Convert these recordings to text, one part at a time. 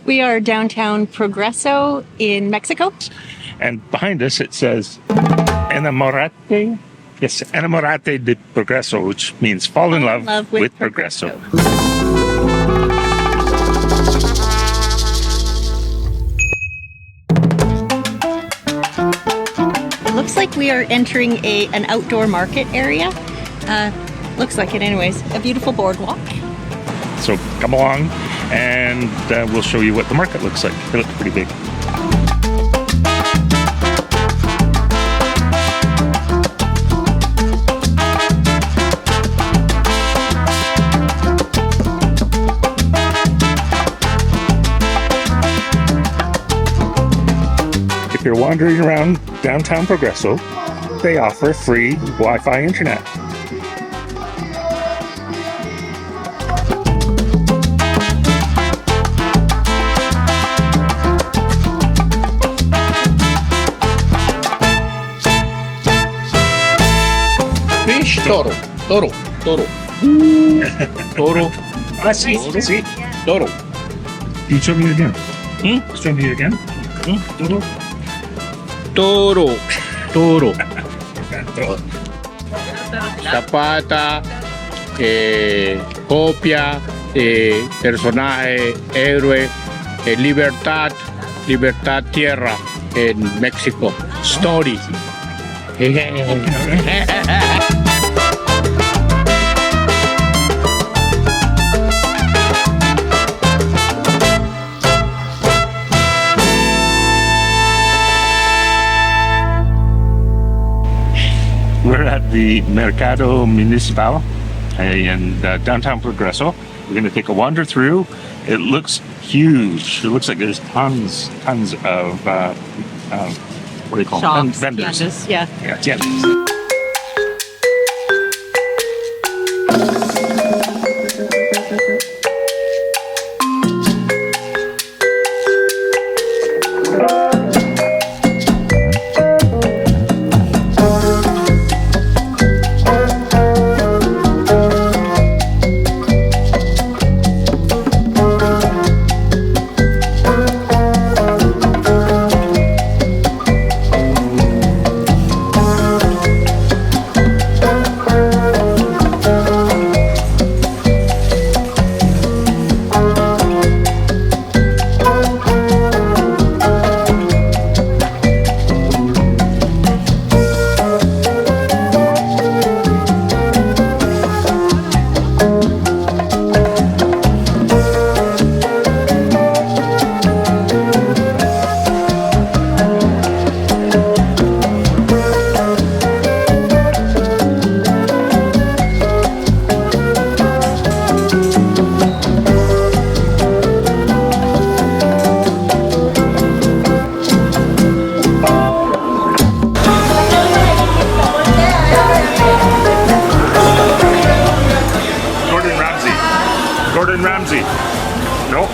We are downtown Progreso in Mexico. And behind us it says Enamorate. Yes, Enamorate de Progreso, which means fall in love with Progreso. It looks like we are entering an outdoor market area. Looks like it anyways. A beautiful boardwalk. So come along and we'll show you what the market looks like. It looks pretty big. If you're wandering around downtown Progreso, they offer free Wi-Fi internet. Fish, toro. Toro. Ah, sí, sí. Toro. Can you show me it again? Show me it again. Toro. Zapata, copia, personaje, héroe, libertad, tierra en México. Story. We're at the Mercado Municipal in downtown Progreso. We're going to take a wander through. It looks huge. It looks like there's tons of what do you call them? Shops, Vendors. tiendas, yeah. Yeah, tiendas. Gordon Ramsay. Nope.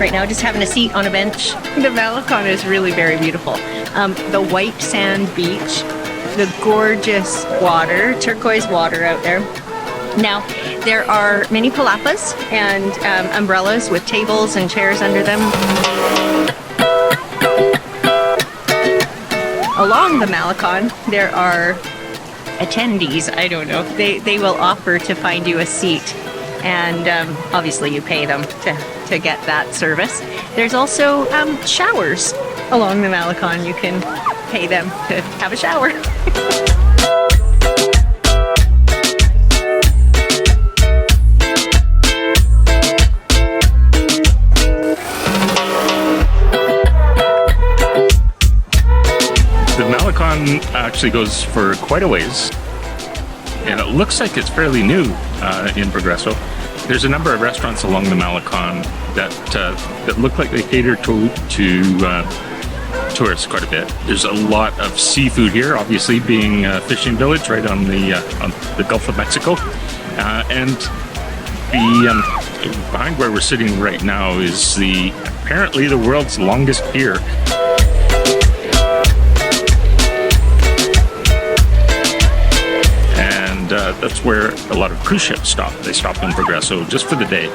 right now, just having a seat on a bench. The malecon is really very beautiful. The white sand beach, the gorgeous water, turquoise water out there. Now, There are many palapas and umbrellas with tables and chairs under them. Along the malecon, there are attendees, I don't know, they will offer to find you a seat, and obviously you pay them to get that service. There's also showers along the malecon. You can pay them to have a shower. The malecon actually goes for quite a ways, and it looks like it's fairly new in Progreso. There's a number of restaurants along the malecon that look like they cater to tourists quite a bit. There's a lot of seafood here, obviously being a fishing village right on the Gulf of Mexico, and behind where we're sitting right now is apparently the world's longest pier. That's where a lot of cruise ships stop. They stop in Progreso just for the day,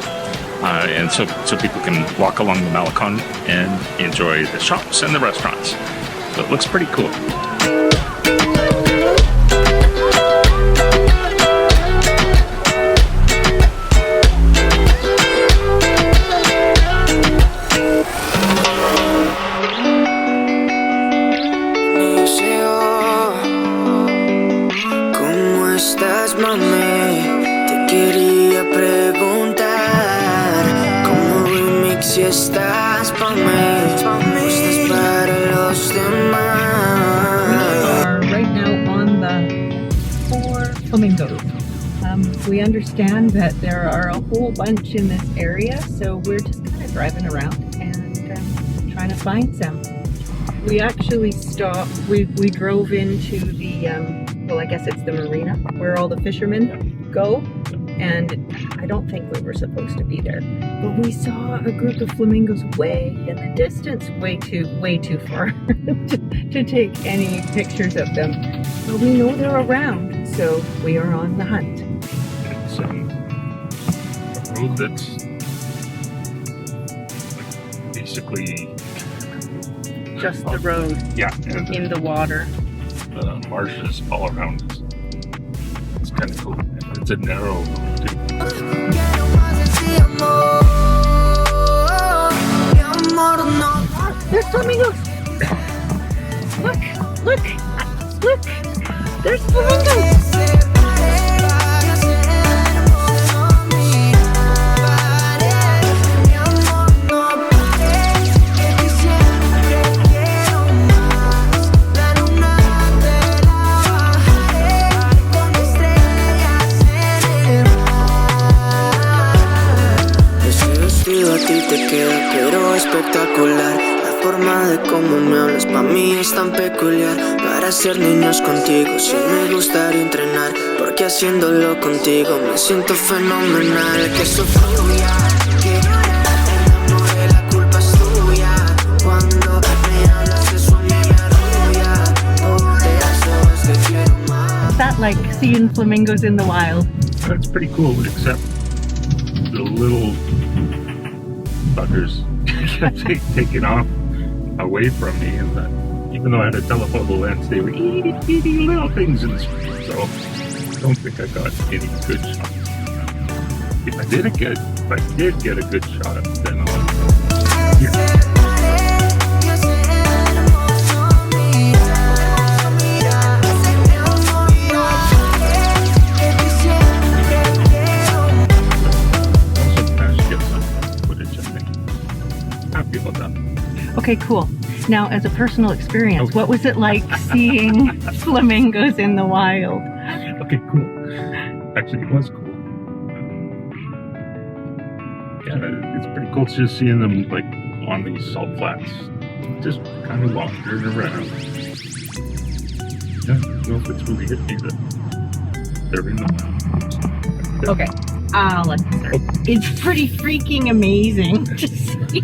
and so people can walk along the malecon and enjoy the shops and the restaurants. So it looks pretty cool. Si estás pa' mí, estás para los demás. We are right now on the 4 flamingos. We understand that there are a whole bunch in this area, so we're just kind of driving around and trying to find some. We actually stopped, we drove into the, well, I guess it's the marina where all the fishermen go, and I don't think we were supposed to be there. But we saw a group of flamingos way in the distance, way too far to take any pictures of them. But we know they're around, so we are on the hunt. It's a road that's basically Just the road, yeah, and in the water. the marshes all around us. It's kind of cool. It's a narrow road too. There's flamingos! Look! There's flamingos! A ti te queda pero espectacular. La forma de cómo me hablas pa' mí es tan peculiar. Para ser niños contigo sí me gustaría entrenar, porque haciéndolo contigo me siento fenomenal. Que eso fluya, que el amor y la culpa es tuya. Cuando me hablas eso a mí me arrulla. Por eso es que quiero más. Is that like seeing flamingos in the wild? That's pretty cool, except the little buggers kept taking off away from me, and even though I had a telephoto lens, they were eating little things in the street. So I don't think I got any good shots. If I did get a good shot, then I'll. Yeah. Okay, cool. Now, as a personal experience, what was it like seeing flamingos in the wild? Okay, cool. Actually, it was cool. Yeah, it's pretty cool just seeing them like on these salt flats, just kind of wandering around. Yeah, I don't know if it's really hit me that they're in the wild. Okay, I'll let you start. It's pretty freaking amazing to see.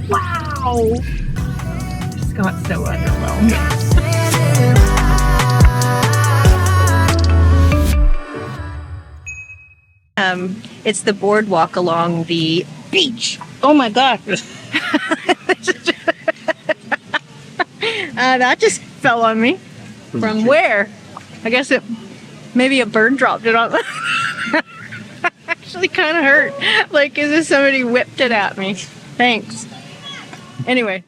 Wow! Just got so underwhelmed. It's the boardwalk along the beach. Oh my God. That just fell on me. From where? I guess maybe a bird dropped it on. Actually kind of hurt. Like as if somebody whipped it at me. Thanks. Anyway.